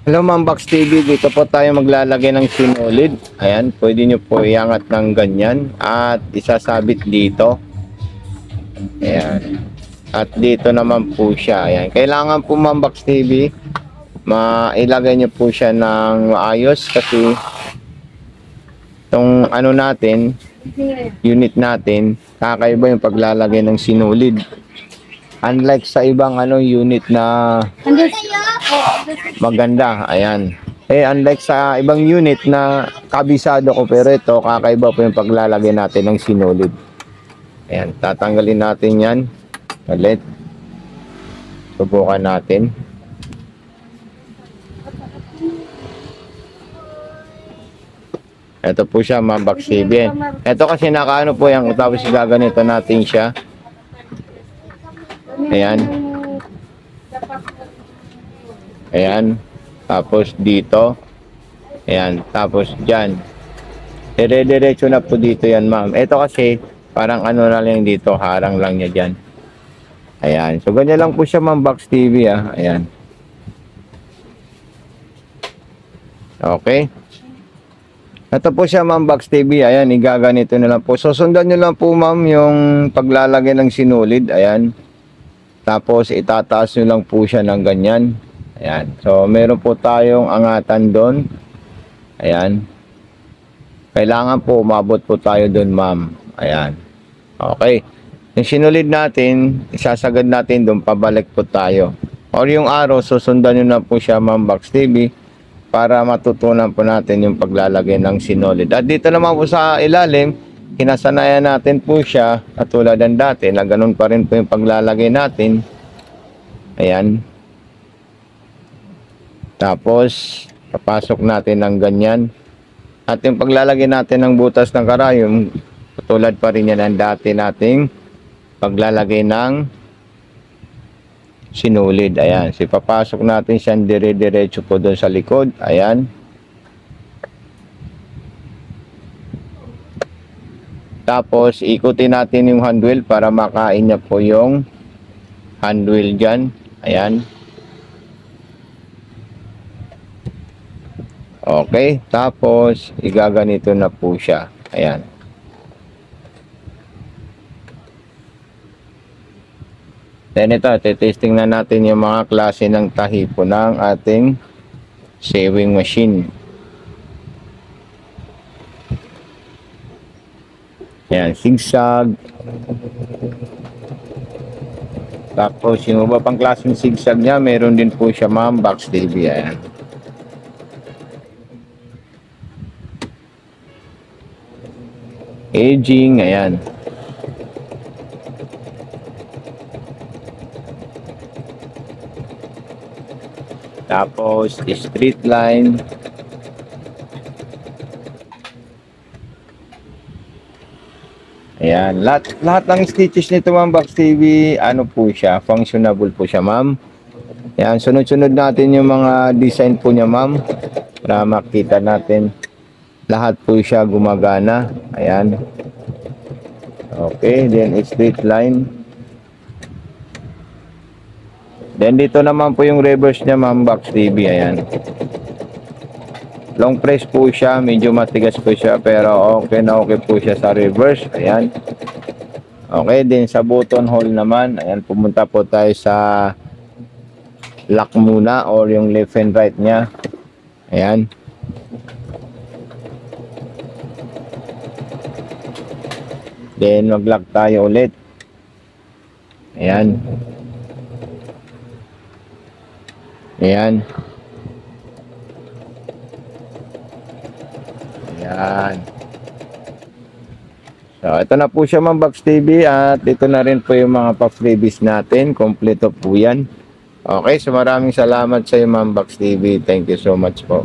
Hello Ma'am Box TV, dito po tayo maglalagay ng sinulid. Ayan, pwede nyo po iangat ng ganyan at isasabit dito. Ayan. At dito naman po siya. Ayan. Kailangan po Ma'am Box TV, mailagay nyo po siya ng maayos kasi itong ano natin, unit natin, kakaiba yung paglalagay ng sinulid. Unlike sa ibang unit na maganda, ayan. Unlike sa ibang unit na kabisado ko, pero ito, kakaiba po yung paglalagay natin ng sinulid. Ayan, tatanggalin natin yan. Ulit. Subukan natin. Ito po siya, Ma'am Box TV. Ito kasi nakaano po yan, tapos gaganito natin siya. Ayan. Ayan. Tapos dito. Ayan. Tapos dyan. Dire-diretso na po dito yan, ma'am. Ito kasi, parang ano na lang dito. Harang lang niya dyan. Ayan. So, ganyan lang po siya, Ma'am Box TV, ah. Ayan. Okay. Ito po siya, Ma'am Box TV. Ayan. Igaganito na lang po. So, sundan nyo lang po, ma'am, yung paglalagay ng sinulid. Ayan. Tapos itataas nyo lang po siya ng ganyan. Ayan. So meron po tayong angatan doon. Ayan. Kailangan po umabot po tayo doon, ma'am. Ayan. Okay. Yung sinulid natin, isasagad natin doon, pabalik po tayo. Or yung arrow, susundan nyo na po siya, Ma'am Box TV, para matutunan po natin yung paglalagay ng sinulid. At dito naman po sa ilalim, kinasanayan natin po siya at tulad ng dati na ganun pa rin po yung paglalagay natin. Ayan. Tapos papasok natin ng ganyan. At yung paglalagay natin ng butas ng karayom, tulad pa rin yan ang dati nating paglalagay ng sinulid. Ayan. So papasok natin siya dire-diretso po doon sa likod. Ayan. Tapos, ikutin natin yung handwheel para makain niya po yung handwheel dyan. Ayan. Okay. Tapos, igaganito na po siya. Ayan. Then ito, testing na natin yung mga klase ng tahi po ng ating sewing machine. Ayan, zigzag. Tapos yung iba pang klaseng zigzag niya, meron din po siya, Ma'am Box TV. Ayan. Edging, ayan. Tapos straight line. Ayan, lahat ng stitches nito, Ma'am Box TV, ano po siya, functionable po siya, ma'am. Ayan, sunod-sunod natin yung mga design po niya, ma'am, para makita natin. Lahat po siya gumagana. Ayan. Okay, then straight line. Then dito naman po yung reverse niya, Ma'am Box TV. Ayan. Long press po siya, medyo matigas po siya, pero okay na okay po siya sa reverse. Ayan. Okay, din sa button hole naman, ayan, pumunta po tayo sa lock muna or yung left and right niya. Ayan. Then mag-lock tayo ulit. Ayan. Ayan. Ayan. So, ito na po siya, Ma'am Box TV, at ito na rin po yung mga pa-freebies natin. Kompleto po yan. Okay, so maraming salamat sa iyo, Ma'am Box TV. Thank you so much po.